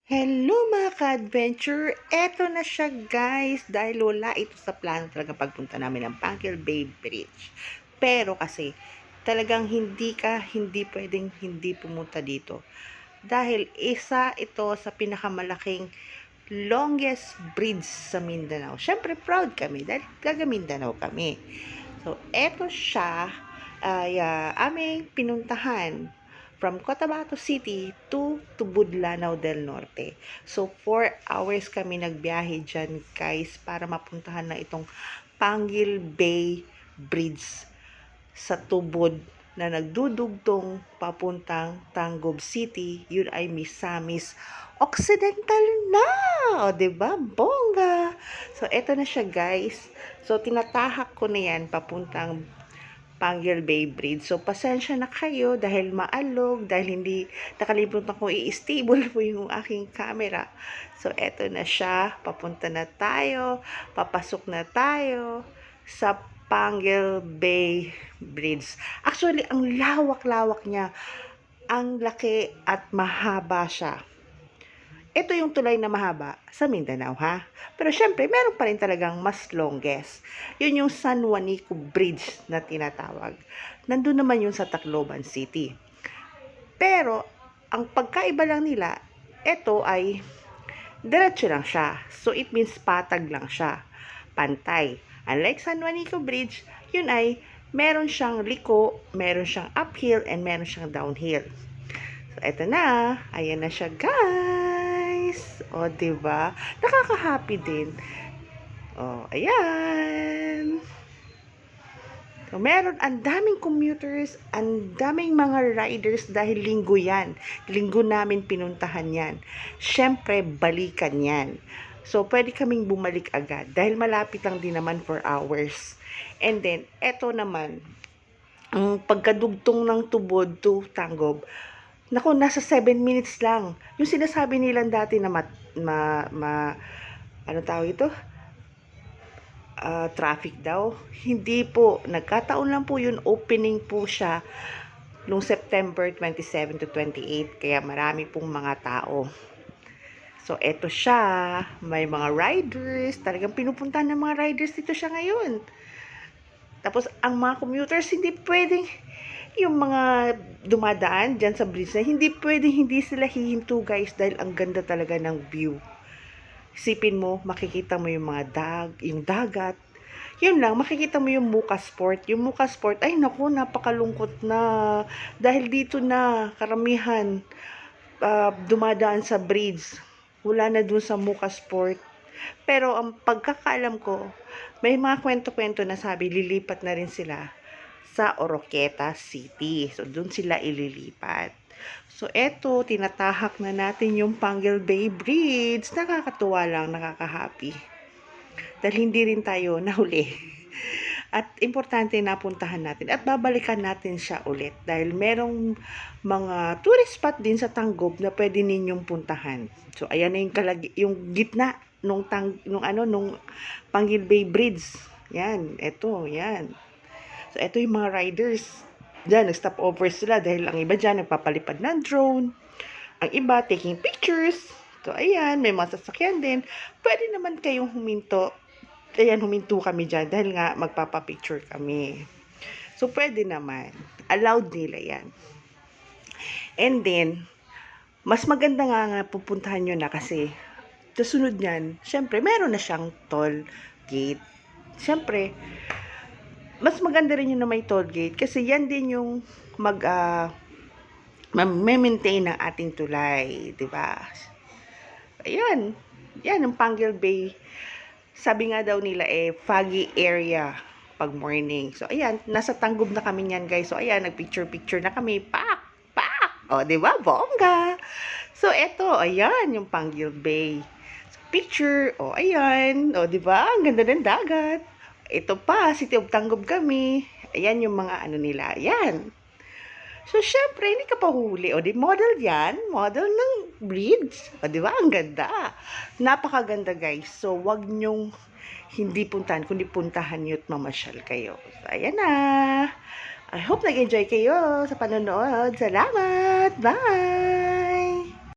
Hello mga ka-adventure! Eto na siya guys! Dahil wala ito sa plano talaga pagpunta namin ng Pangil Bay Bridge. Pero kasi talagang hindi pwedeng hindi pumunta dito. Dahil isa ito sa pinakamalaking longest bridge sa Mindanao. Siyempre proud kami dahil taga Mindanao kami. So eto siya ay aming pinuntahan from Cotabato City to Tubud-Lanao del Norte. So, 4 hours kami nagbiyahe dyan, guys, para mapuntahan na itong Pangil Bay Bridge sa Tubod na nagdudugtong papuntang Tangub City. Yun ay Misamis Occidental na! O, diba? Bongga! So, eto na siya, guys. So, tinatahak ko na yan papuntang Pangil Bay Bridge. So, pasensya na kayo dahil maalog, dahil hindi nakalimutan ko i-stable po yung aking camera. So, eto na siya. Papunta na tayo. Papasok na tayo sa Pangil Bay Bridge. Actually, ang lawak-lawak niya. Ang laki at mahaba siya. Ito yung tulay na mahaba sa Mindanao, ha? Pero syempre, meron pa rin talagang mas longest. Yun yung San Juanico Bridge na tinatawag. Nandun naman yun sa Tacloban City. Pero, ang pagkaiba lang nila, ito ay diretso lang siya. So, it means patag lang siya. Pantay. Unlike San Juanico Bridge, yun ay meron siyang liko, meron siyang uphill, and meron siyang downhill. So, eto na. Ayan na siya, guys. O, diba? Nakaka-happy din. O, ayan. So, meron ang daming commuters, ang daming mga riders dahil linggo yan. Linggo namin pinuntahan yan. Siyempre, balikan yan. So, pwede kaming bumalik agad dahil malapit lang din naman for hours. And then, eto naman, ang pagkadugtong ng Tubod to Tangub, naku, nasa 7 minutes lang. Yung sinasabi nilang dati na ano tawag ito? Traffic daw. Hindi po. Nagkataon lang po yun. Opening po siya noong September 27 to 28. Kaya marami pong mga tao. So, eto siya. May mga riders. Talagang pinupuntahan ng mga riders dito siya ngayon. Tapos, ang mga commuters, hindi pwedeng yung mga dumadaan dyan sa bridge na hindi pwedeng hindi sila hihinto, guys, dahil ang ganda talaga ng view. Isipin mo, makikita mo yung yung dagat. Yun lang, makikita mo yung Muka Sport. Yung Muka Sport, ay naku, napakalungkot na. Dahil dito na, karamihan, dumadaan sa bridge. Wala na dun sa Muka Sport. Pero ang pagkakaalam ko, may mga kwento-kwento na sabi, lilipat na rin sila sa Oroqueta City. So, dun sila ililipat. So, eto, tinatahak na natin yung Pangil Bay Bridge. Nakakatuwa lang, nakaka-happy. Dahil hindi rin tayo nahuli. At importante napuntahan natin. At babalikan natin siya ulit. Dahil merong mga tourist spot din sa Tangub na pwede ninyong puntahan. So, ayan na yung gitna nung Pangil Bay Bridge. Yan, eto, yan. So, ito yung mga riders. Diyan, nag-stop over sila dahil ang iba dyan nagpapalipad ng drone. Ang iba, taking pictures. So, ayan, may mga sasakyan din. Pwede naman kayong huminto. Ayan, huminto kami dyan dahil nga magpapapicture kami. So, pwede naman. Allowed nila yan. And then, mas maganda nga pupuntahan nyo na kasi kasunod niyan, syempre, meron na siyang toll gate. Syempre, mas maganda rin yung na may toll gate kasi yan din yung ma-maintain ng ating tulay, di ba? Ayan, yan ang Pangil Bay. Sabi nga daw nila foggy area pag morning. So ayan, nasa Tangub na kami niyan, guys. So ayan, nagpicture-picture na kami. Pak! Pak! O, di ba? Bongga! So eto, ayan yung Pangil Bay. So, picture, o ayan, o di ba? Ang ganda ng dagat. Ito pa, City of Tangub kami. Ayan yung mga ano nila. Ayan. So, syempre, hindi ka pa huli. O, di model yan. Model ng bridge. O, di ba? Ang ganda. Napakaganda, guys. So, wag nyong hindi puntahan, kundi puntahan nyo at mamasyal kayo. So, ayan na. I hope nag-enjoy kayo sa panonood. Salamat. Bye!